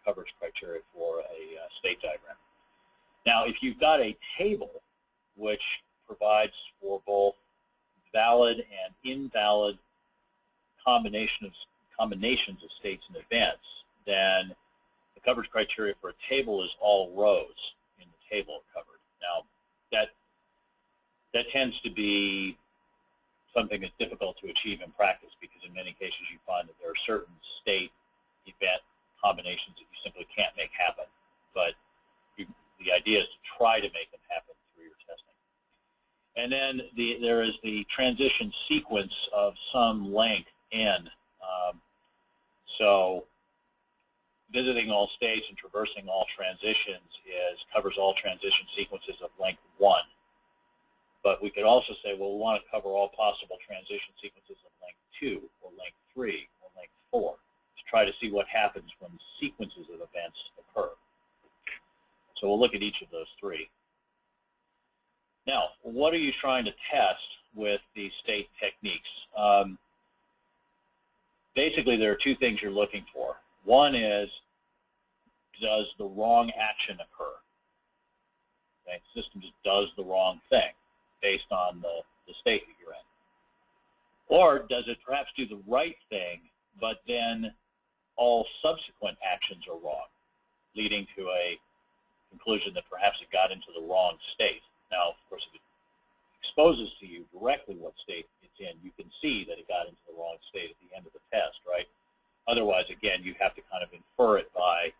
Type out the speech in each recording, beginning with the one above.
coverage criteria for a state diagram. Now, if you've got a table which provides for both valid and invalid combinations of states and events, then the coverage criteria for a table is all rows in the table are covered. Now, that tends to be something that's difficult to achieve in practice, because in many cases you find that there are certain state event combinations that you simply can't make happen. But the idea is to try to make them happen through your testing. And then there is the transition sequence of some length n. So visiting all states and traversing all transitions covers all transition sequences of length 1. But we could also say, well, we want to cover all possible transition sequences of length 2 or length 3 or length 4 to try to see what happens when sequences of events occur. So we'll look at each of those three. Now, what are you trying to test with these state techniques? Basically, there are two things you're looking for. One is, does the wrong action occur? Okay, the system just does the wrong thing based on the state that you're in. Or does it perhaps do the right thing, but then all subsequent actions are wrong, leading to a conclusion that perhaps it got into the wrong state. Now, of course, if it exposes to you directly what state it's in, you can see that it got into the wrong state at the end of the test, right? Otherwise, again, you have to kind of infer it by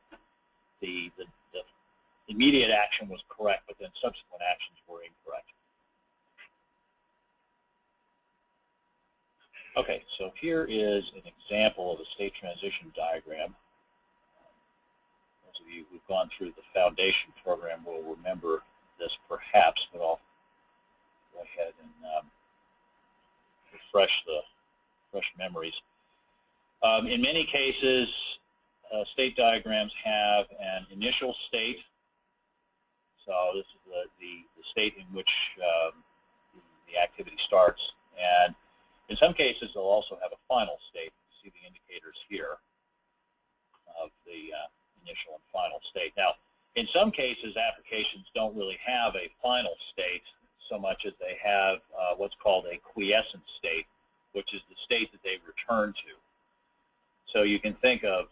the immediate action was correct, but then subsequent actions were incorrect. Okay, so here is an example of a state transition diagram. Those of you who've gone through the foundation program will remember this perhaps, but I'll go ahead and refresh memories. In many cases, state diagrams have an initial state. So this is the state in which the activity starts. And in some cases, they'll also have a final state. You see the indicators here of the initial and final state. Now, in some cases, applications don't really have a final state so much as they have what's called a quiescent state, which is the state that they return to. So you can think of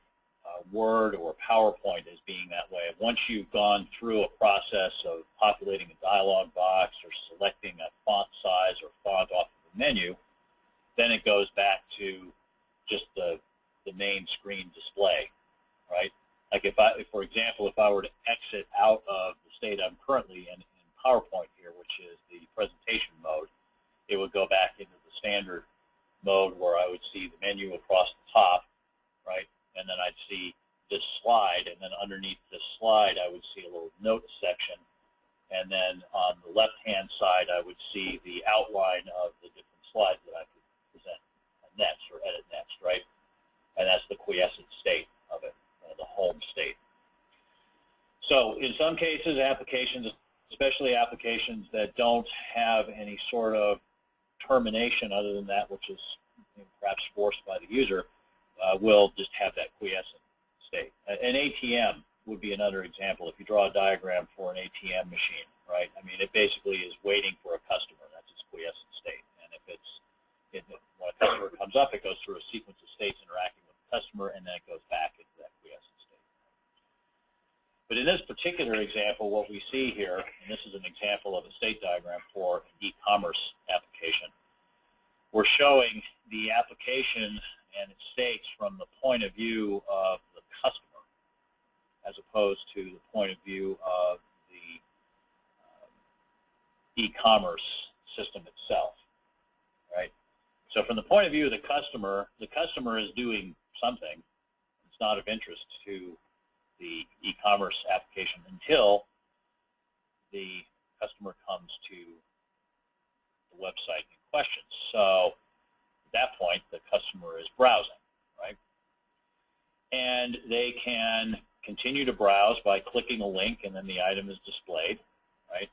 Word or PowerPoint as being that way. Once you've gone through a process of populating a dialog box or selecting a font size or font off of the menu, then it goes back to just the main screen display, right? Like for example, if I were to exit out of the state I'm currently in PowerPoint here, which is the presentation mode, it would go back into the standard mode where I would see the menu across the top, right? And then I'd see this slide, and then underneath this slide I would see a little notes section, and then on the left-hand side I would see the outline of the different slides that I could present next or edit next, right? And that's the quiescent state of it, the home state. So in some cases, applications, especially applications that don't have any sort of termination other than that which is perhaps forced by the user, will just have that quiescent state. An ATM would be another example. If you draw a diagram for an ATM machine, right? I mean, it basically is waiting for a customer. That's its quiescent state. And when a customer comes up, it goes through a sequence of states interacting with the customer, and then it goes back into that quiescent state. But in this particular example, what we see here, and this is an example of a state diagram for an e-commerce application, we're showing the application and its states from the point of view of the customer as opposed to the point of view of the e-commerce system itself, right? So from the point of view of the customer is doing something. It's not of interest to the e-commerce application until the customer comes to the website in question. So at that point, the customer is browsing, right? And they can continue to browse by clicking a link, and then the item is displayed, right?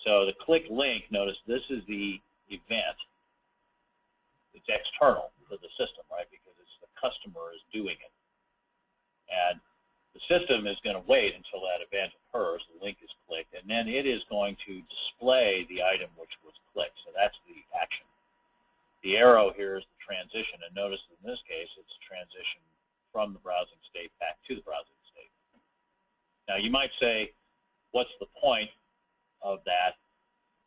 So the click link, notice this is the event. It's external to the system, right? Because it's the customer is doing it. And the system is going to wait until that event occurs, the link is clicked, and then it is going to display the item which was clicked. So that's the action. The arrow here is the transition, and notice in this case it's a transition from the browsing state back to the browsing state. Now you might say, what's the point of that?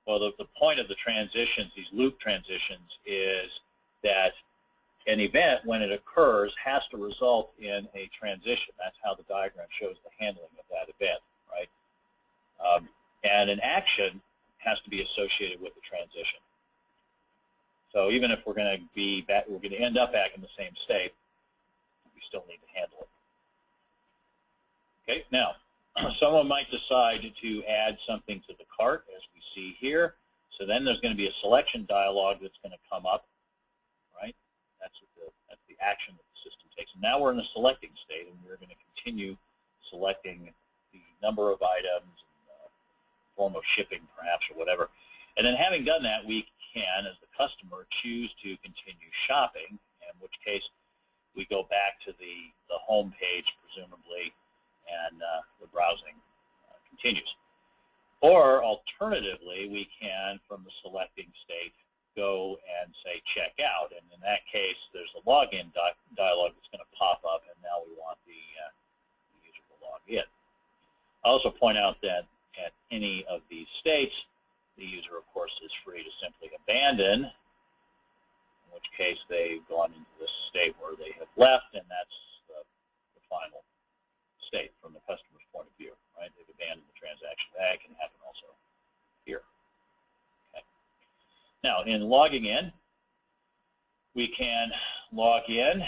Well, the point of the transitions, these loop transitions, is that an event, when it occurs, has to result in a transition. That's how the diagram shows the handling of that event, right? And an action has to be associated with the transition. So even if we're going to be back, we're going to end up back in the same state, we still need to handle it. Okay, now, someone might decide to add something to the cart, as we see here. So then there's going to be a selection dialog that's going to come up, right? That's the action that the system takes. And now we're in the selecting state, and we're going to continue selecting the number of items, and form of shipping, perhaps, or whatever. And then having done that, we can, as the customer, choose to continue shopping, in which case we go back to the home page, presumably, and the browsing continues. Or alternatively, we can, from the selecting state, go and say check out, and in that case there's a login dialog that's going to pop up, and now we want the user to log in. I'll also point out that at any of these states, the user, of course, is free to simply abandon, in which case they've gone into this state where they have left, and that's the final state from the customer's point of view, right? They've abandoned the transaction. That can happen also here. Okay. Now, in logging in, we can log in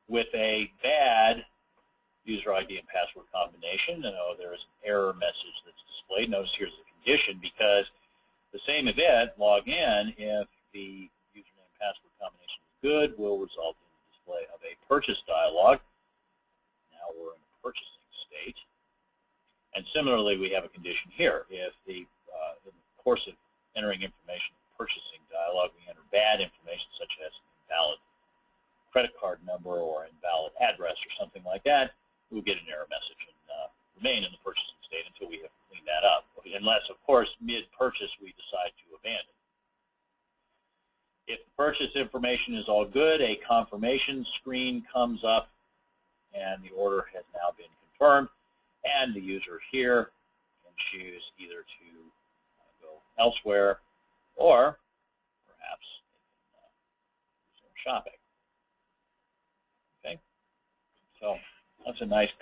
with a bad user ID and password combination. And there is an error message that's displayed. Notice here's the condition, because the same event, log in, if the username and password combination is good, will result in the display of a purchase dialog. Now we're in the purchasing state. And similarly, we have a condition here. If in the course of entering information in the purchasing dialog, we enter bad information, such as an invalid credit card number or invalid address or something like that, we'll get an error message and remain in the purchasing state until we have cleaned that up. Unless, of course, mid-purchase we decide to abandon. If the purchase information is all good, a confirmation screen comes up, and the order has now been confirmed, and the user here can choose either to go elsewhere, or perhaps resume shopping. Okay, so that's a nice